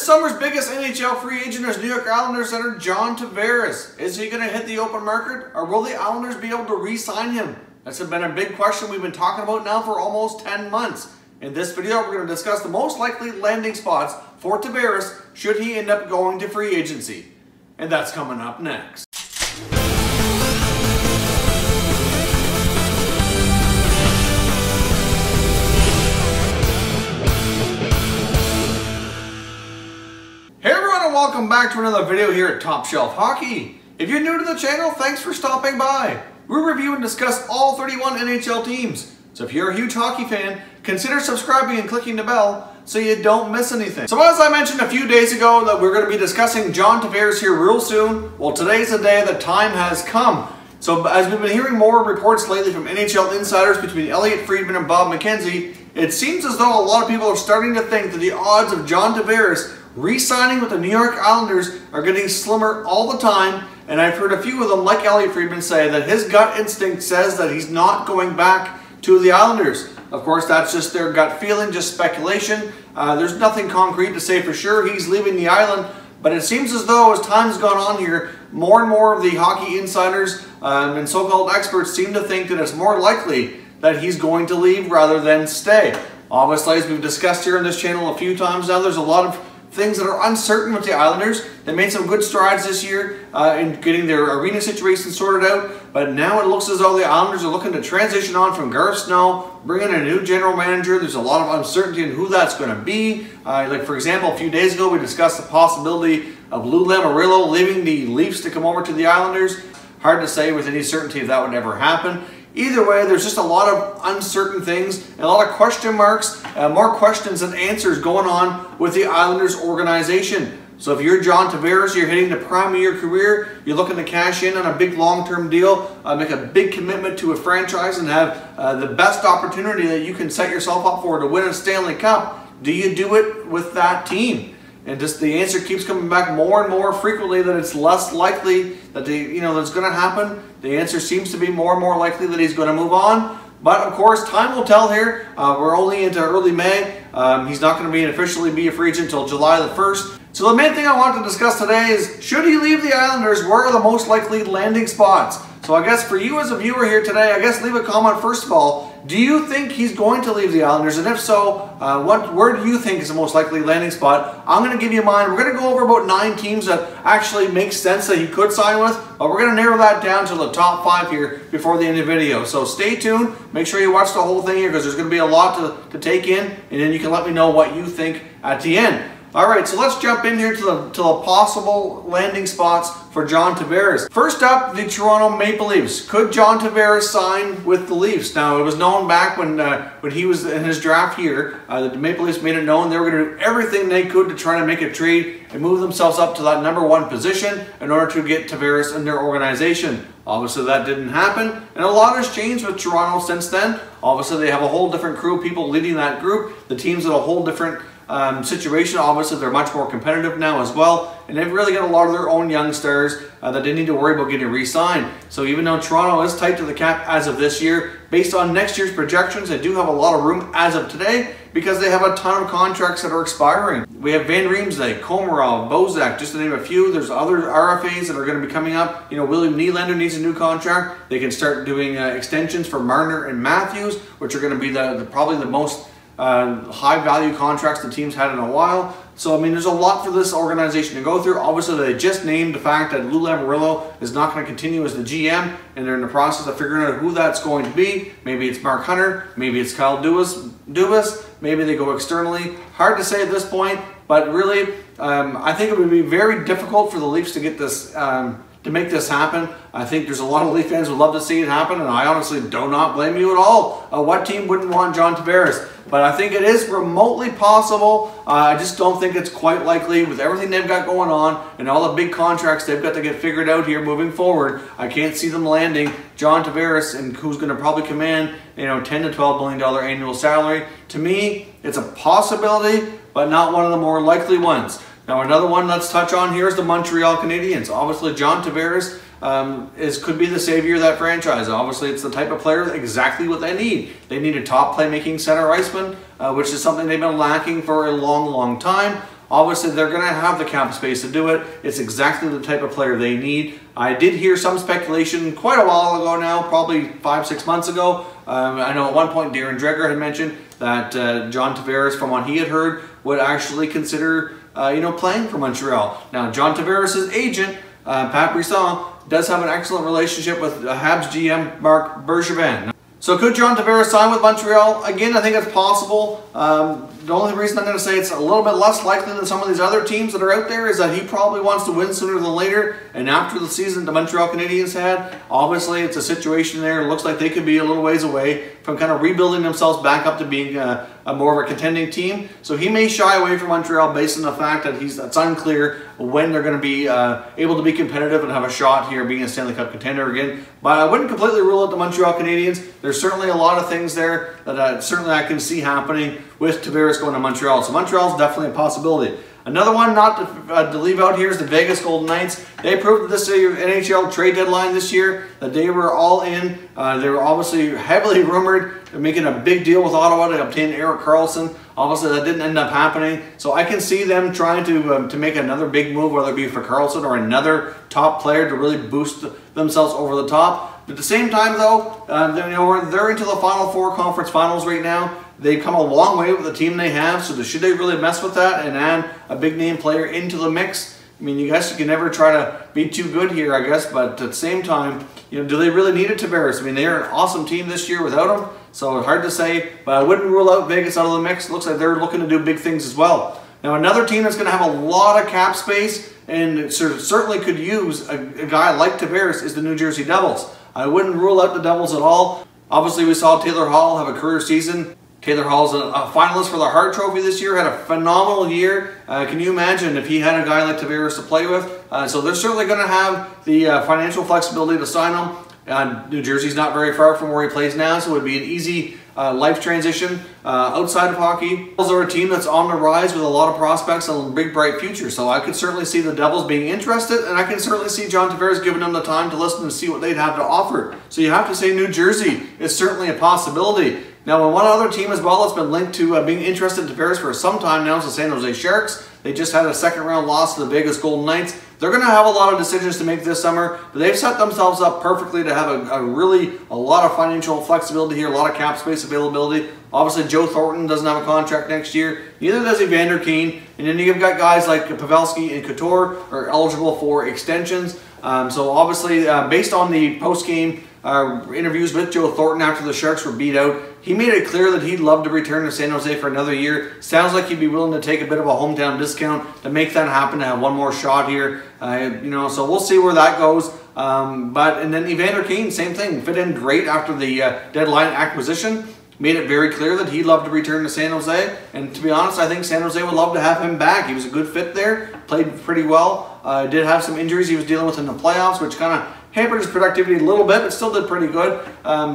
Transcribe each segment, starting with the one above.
This summer's biggest NHL free agent is New York Islanders center John Tavares. Is he going to hit the open market, or will the Islanders be able to re-sign him? That's been a big question we've been talking about now for almost 10 months. In this video, we're going to discuss the most likely landing spots for Tavares should he end up going to free agency. And that's coming up next. Welcome back to another video here at Top Shelf Hockey. If you're new to the channel, thanks for stopping by. We review and discuss all 31 NHL teams. So if you're a huge hockey fan, consider subscribing and clicking the bell so you don't miss anything. So as I mentioned a few days ago that we're going to be discussing John Tavares here real soon, well, today's the day the time has come. So as we've been hearing more reports lately from NHL insiders between Elliotte Friedman and Bob McKenzie, it seems as though a lot of people are starting to think that the odds of John Tavares re-signing with the New York Islanders are getting slimmer all the time, and I've heard a few of them, like Elliotte Friedman, say that his gut instinct says that he's not going back to the Islanders. Of course, that's just their gut feeling, just speculation. There's nothing concrete to say for sure he's leaving the island, but it seems as though as time's gone on here, more and more of the hockey insiders and so-called experts seem to think that it's more likely that he's going to leave rather than stay. Obviously, as we've discussed here on this channel a few times now, there's a lot of things that are uncertain with the Islanders. They made some good strides this year in getting their arena situation sorted out, but now it looks as though the Islanders are looking to transition on from Garth Snow, bring in a new general manager. There's a lot of uncertainty in who that's going to be. Like for example, a few days ago we discussed the possibility of Lou Lamoriello leaving the Leafs to come over to the Islanders. Hard to say with any certainty if that would ever happen. Either way, there's just a lot of uncertain things and a lot of question marks, more questions than answers going on with the Islanders organization. So if you're John Tavares, you're hitting the prime of your career, you're looking to cash in on a big long-term deal, make a big commitment to a franchise and have the best opportunity that you can set yourself up for to win a Stanley Cup, do you do it with that team? And just the answer keeps coming back more and more frequently that it's less likely that that's going to happen. The answer seems to be more and more likely that he's going to move on. But of course, time will tell here. We're only into early May. He's not going to officially be a free agent until July the 1st. So the main thing I want to discuss today is, should he leave the Islanders, where are the most likely landing spots? So I guess for you as a viewer here today, I guess leave a comment first of all. Do you think he's going to leave the Islanders? And if so, where do you think is the most likely landing spot? I'm going to give you mine. We're going to go over about 9 teams that actually make sense that he could sign with, but we're going to narrow that down to the top 5 here before the end of the video. So stay tuned. Make sure you watch the whole thing here because there's going to be a lot to take in, and then you can let me know what you think at the end. Alright, so let's jump in here to the possible landing spots for John Tavares. First up, the Toronto Maple Leafs. Could John Tavares sign with the Leafs? Now, it was known back when he was in his draft here, that the Maple Leafs made it known they were going to do everything they could to try to make a trade and move themselves up to that #1 position in order to get Tavares in their organization. Obviously, that didn't happen, and a lot has changed with Toronto since then. Obviously, they have a whole different crew of people leading that group. The team's at a whole different situation. Obviously, they're much more competitive now as well, and they've really got a lot of their own young stars that they need to worry about getting re-signed. So even though Toronto is tight to the cap as of this year, based on next year's projections, they do have a lot of room as of today because they have a ton of contracts that are expiring. We have Van Riemsdyk, Komarov, Bozak, just to name a few. There's other RFAs that are going to be coming up. William Nylander needs a new contract. They can start doing extensions for Marner and Matthews, which are going to be probably the most high-value contracts the team's had in a while. So, there's a lot for this organization to go through. Obviously, they just named the fact that Lou Lamoriello is not going to continue as the GM, and they're in the process of figuring out who that's going to be. Maybe it's Mark Hunter, maybe it's Kyle Dubas, maybe they go externally. Hard to say at this point, but really, I think it would be very difficult for the Leafs to get this to make this happen. I think there's a lot of Leaf fans who would love to see it happen, and I honestly do not blame you at all. What team wouldn't want John Tavares? But I think it is remotely possible. I just don't think it's quite likely with everything they've got going on and all the big contracts they've got to get figured out here moving forward. I can't see them landing John Tavares, and who's going to probably command $10 to $12 million annual salary. To me, it's a possibility, but not one of the more likely ones. Now, another one let's touch on here is the Montreal Canadiens. Obviously, John Tavares could be the savior of that franchise. Obviously, it's the type of player exactly what they need. They need a top playmaking center iceman, which is something they've been lacking for a long, long time. Obviously, they're going to have the cap space to do it. It's exactly the type of player they need. I did hear some speculation quite a while ago now, probably 5-6 months ago. I know at one point Darren Dreger had mentioned that John Tavares, from what he had heard, would actually consider playing for Montreal. Now, John Tavares' agent, Pat Brisson, does have an excellent relationship with Habs GM Marc Bergevin. So could John Tavares sign with Montreal? Again, I think it's possible. The only reason I'm going to say it's a little bit less likely than some of these other teams that are out there is that he probably wants to win sooner than later. And after the season the Montreal Canadiens had, obviously it's a situation there. It looks like they could be a little ways away from kind of rebuilding themselves back up to being a more of a contending team. So he may shy away from Montreal based on the fact that it's unclear when they're going to be able to be competitive and have a shot here being a Stanley Cup contender again. But I wouldn't completely rule out the Montreal Canadiens. There's certainly a lot of things there that certainly I can see happening with Tavares going to Montreal. So Montreal is definitely a possibility. Another one not to leave out here is the Vegas Golden Knights. They proved this NHL trade deadline this year that they were all in. They were obviously heavily rumored. They're making a big deal with Ottawa to obtain Erik Karlsson. Obviously that didn't end up happening. So I can see them trying to make another big move, whether it be for Karlsson or another top player to really boost themselves over the top. But at the same time though, they're into the Final Four conference finals right now. They've come a long way with the team they have, so should they really mess with that and add a big name player into the mix? I mean, you guys can never try to be too good here, I guess, but at the same time, do they really need a Tavares? I mean, they're an awesome team this year without him, so it's hard to say, but I wouldn't rule out Vegas out of the mix. It looks like they're looking to do big things as well. Now, another team that's going to have a lot of cap space and certainly could use a guy like Tavares is the New Jersey Devils. I wouldn't rule out the Devils at all. Obviously, we saw Taylor Hall have a career season. Taylor Hall's a finalist for the Hart Trophy this year, had a phenomenal year. Can you imagine if he had a guy like Tavares to play with? So they're certainly going to have the financial flexibility to sign him. New Jersey's not very far from where he plays now, so it would be an easy life transition outside of hockey. The Devils are a team that's on the rise with a lot of prospects and a big bright future, so I could certainly see the Devils being interested, and I can certainly see John Tavares giving them the time to listen and see what they'd have to offer. So you have to say New Jersey is certainly a possibility. Now, one other team as well that's been linked to being interested in Tavares for some time now is the San Jose Sharks. They just had a second-round loss to the Vegas Golden Knights. They're going to have a lot of decisions to make this summer, but they've set themselves up perfectly to have a lot of financial flexibility here, a lot of cap space availability. Obviously, Joe Thornton doesn't have a contract next year. Neither does Evander Kane. And then you've got guys like Pavelski and Couture are eligible for extensions. So obviously, based on the post-game interviews with Joe Thornton after the Sharks were beat out, he made it clear that he'd love to return to San Jose for another year. Sounds like he'd be willing to take a bit of a hometown discount to make that happen, to have one more shot here. So we'll see where that goes. And then Evander Kane, same thing, fit in great after the deadline acquisition. Made it very clear that he'd love to return to San Jose. And to be honest, I think San Jose would love to have him back. He was a good fit there, played pretty well. Did have some injuries he was dealing with in the playoffs, which kind of hampered his productivity a little bit, but still did pretty good.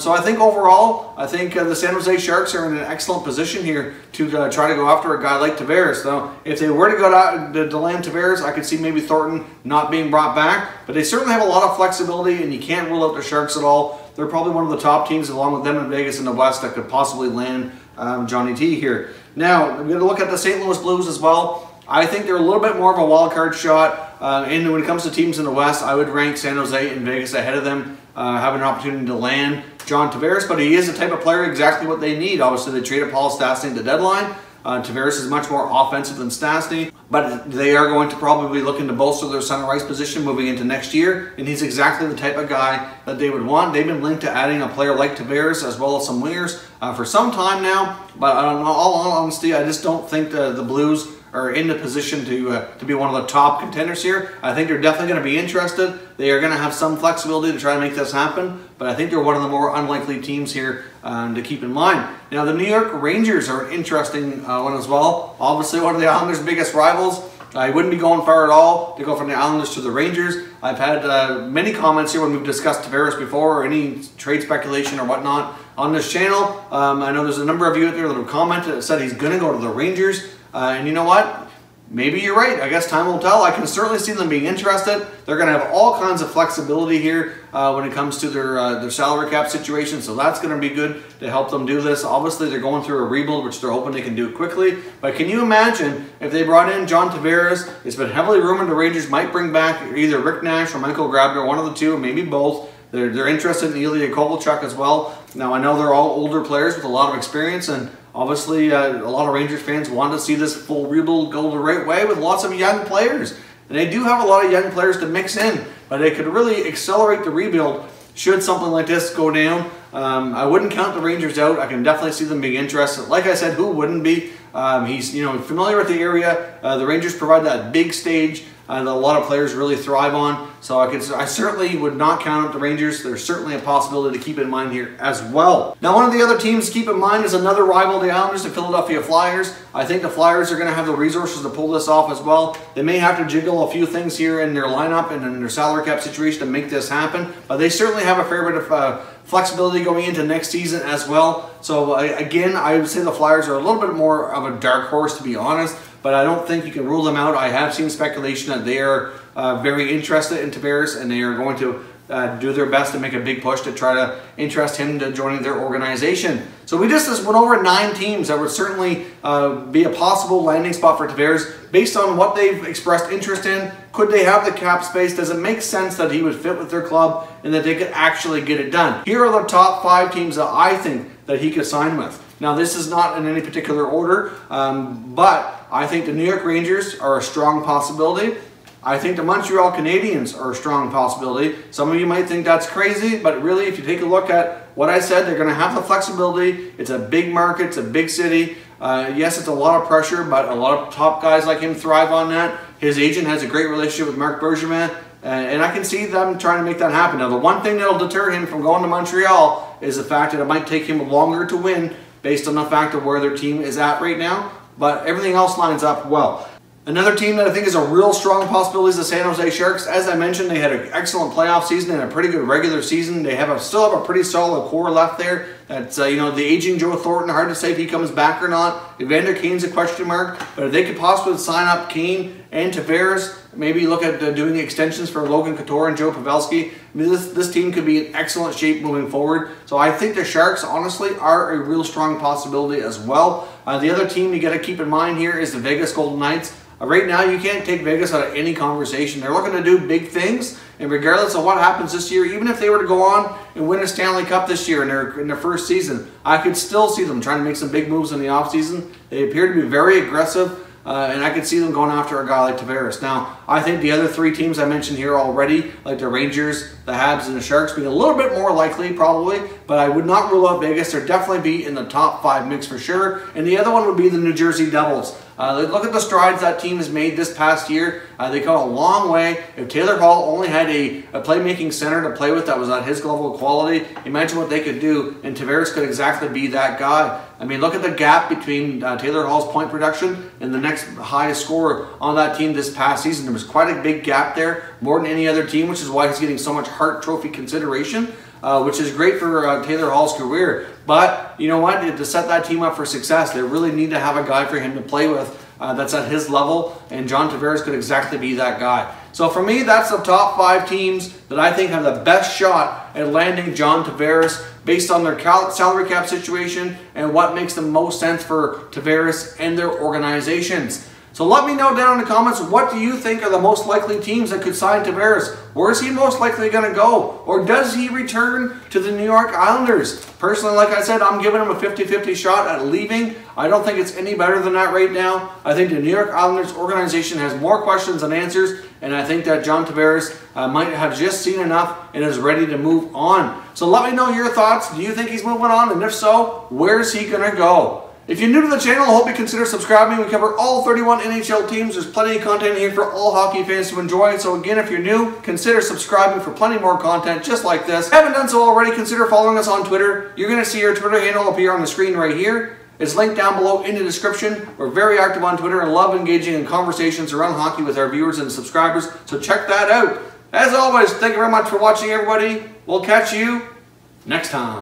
So I think overall, the San Jose Sharks are in an excellent position here to try to go after a guy like Tavares. Now, if they were to go to land Tavares, I could see maybe Thornton not being brought back, but they certainly have a lot of flexibility, and you can't rule out the Sharks at all. They're probably one of the top teams, along with them in Vegas in the West, that could possibly land Johnny T here. Now, I'm going to look at the St. Louis Blues as well. I think they're a little bit more of a wild card shot. And when it comes to teams in the West, I would rank San Jose and Vegas ahead of them, having an opportunity to land John Tavares. But he is the type of player exactly what they need. Obviously, they traded Paul Stastny at the deadline. Tavares is much more offensive than Stastny, but they are going to probably be looking to bolster their center ice position moving into next year, and he's exactly the type of guy that they would want. They've been linked to adding a player like Tavares as well as some wingers for some time now, but in all honesty, I just don't think the Blues are in the position to be one of the top contenders here. I think they're definitely going to be interested. They are going to have some flexibility to try to make this happen, but I think they're one of the more unlikely teams here to keep in mind. Now, the New York Rangers are an interesting one as well. Obviously, one of the Islanders' biggest rivals. I wouldn't be going far at all to go from the Islanders to the Rangers. I've had many comments here when we've discussed Tavares before, or any trade speculation or whatnot on this channel. I know there's a number of you out there that have commented that said he's going to go to the Rangers. And you know what? maybe you're right. I guess time will tell. I can certainly see them being interested. They're going to have all kinds of flexibility here when it comes to their salary cap situation, so that's going to be good to help them do this. Obviously, they're going through a rebuild, which they're hoping they can do quickly. But can you imagine if they brought in John Tavares? It's been heavily rumored the Rangers might bring back either Rick Nash or Michael Grabner, one of the two, or maybe both. They're interested in Ilya Kovalchuk as well. Now, I know they're all older players with a lot of experience, and obviously a lot of Rangers fans want to see this full rebuild go the right way with lots of young players. And they do have a lot of young players to mix in, but they could really accelerate the rebuild should something like this go down. I wouldn't count the Rangers out. I can definitely see them being interested. Like I said, who wouldn't be? He's familiar with the area. The Rangers provide that big stage that a lot of players really thrive on. So I certainly would not count out the Rangers. There's certainly a possibility to keep in mind here as well. Now, one of the other teams to keep in mind is another rival, the Islanders, the Philadelphia Flyers. I think the Flyers are going to have the resources to pull this off as well. They may have to jiggle a few things here in their lineup and in their salary cap situation to make this happen, but they certainly have a fair bit of flexibility going into next season as well. So again, I would say the Flyers are a little bit more of a dark horse, to be honest, but I don't think you can rule them out. I have seen speculation that they are very interested in Tavares, and they are going to do their best to make a big push to try to interest him to joining their organization. So we just went over 9 teams that would certainly be a possible landing spot for Tavares based on what they've expressed interest in. Could they have the cap space? Does it make sense that he would fit with their club and that they could actually get it done? Here are the top 5 teams that I think that he could sign with. Now, this is not in any particular order, but I think the New York Rangers are a strong possibility. I think the Montreal Canadiens are a strong possibility. Some of you might think that's crazy, but really, if you take a look at what I said, they're going to have the flexibility. It's a big market. It's a big city. Yes, it's a lot of pressure, but a lot of top guys like him thrive on that. His agent has a great relationship with Marc Bergevin, and I can see them trying to make that happen. Now, the one thing that will deter him from going to Montreal is the fact that it might take him longer to win based on the fact of where their team is at right now, but everything else lines up well. Another team that I think is a real strong possibility is the San Jose Sharks. As I mentioned, they had an excellent playoff season and a pretty good regular season. They still have a pretty solid core left there. That's the aging Joe Thornton, hard to say if he comes back or not. Evander Kane's a question mark, but if they could possibly sign up Kane and Tavares, maybe look at doing extensions for Logan Couture and Joe Pavelski. I mean, this team could be in excellent shape moving forward. So I think the Sharks, honestly, are a real strong possibility as well. The other team you got to keep in mind here is the Vegas Golden Knights. Right now, you can't take Vegas out of any conversation. They're looking to do big things, and regardless of what happens this year, even if they were to go on and win a Stanley Cup this year in their first season, I could still see them trying to make some big moves in the offseason. They appear to be very aggressive, and I could see them going after a guy like Tavares. Now, I think the other 3 teams I mentioned here already, like the Rangers, the Habs, and the Sharks, being a little bit more likely, probably, but I would not rule out Vegas. They'd definitely be in the top 5 mix for sure, and the other one would be the New Jersey Devils. Look at the strides that team has made this past year. They come a long way. If Taylor Hall only had a playmaking center to play with that was at his level of quality, imagine what they could do, and Tavares could exactly be that guy. I mean, look at the gap between Taylor Hall's point production and the next highest scorer on that team this past season. There was quite a big gap there, more than any other team, which is why he's getting so much Hart Trophy consideration. Which is great for Taylor Hall's career. But you know what? To set that team up for success, they really need to have a guy for him to play with that's at his level, and John Tavares could exactly be that guy. So for me, that's the top 5 teams that I think have the best shot at landing John Tavares based on their salary cap situation and what makes the most sense for Tavares and their organizations. So let me know down in the comments, what do you think are the most likely teams that could sign Tavares? Where is he most likely going to go? Or does he return to the New York Islanders? Personally, like I said, I'm giving him a 50-50 shot at leaving. I don't think it's any better than that right now. I think the New York Islanders organization has more questions than answers, and I think that John Tavares might have just seen enough and is ready to move on. So let me know your thoughts. Do you think he's moving on? And if so, where's he going to go? If you're new to the channel, I hope you consider subscribing. We cover all 31 NHL teams. There's plenty of content here for all hockey fans to enjoy. So again, if you're new, consider subscribing for plenty more content just like this. If you haven't done so already, consider following us on Twitter. You're going to see our Twitter handle appear on the screen right here. It's linked down below in the description. We're very active on Twitter and love engaging in conversations around hockey with our viewers and subscribers. So check that out. As always, thank you very much for watching, everybody. We'll catch you next time.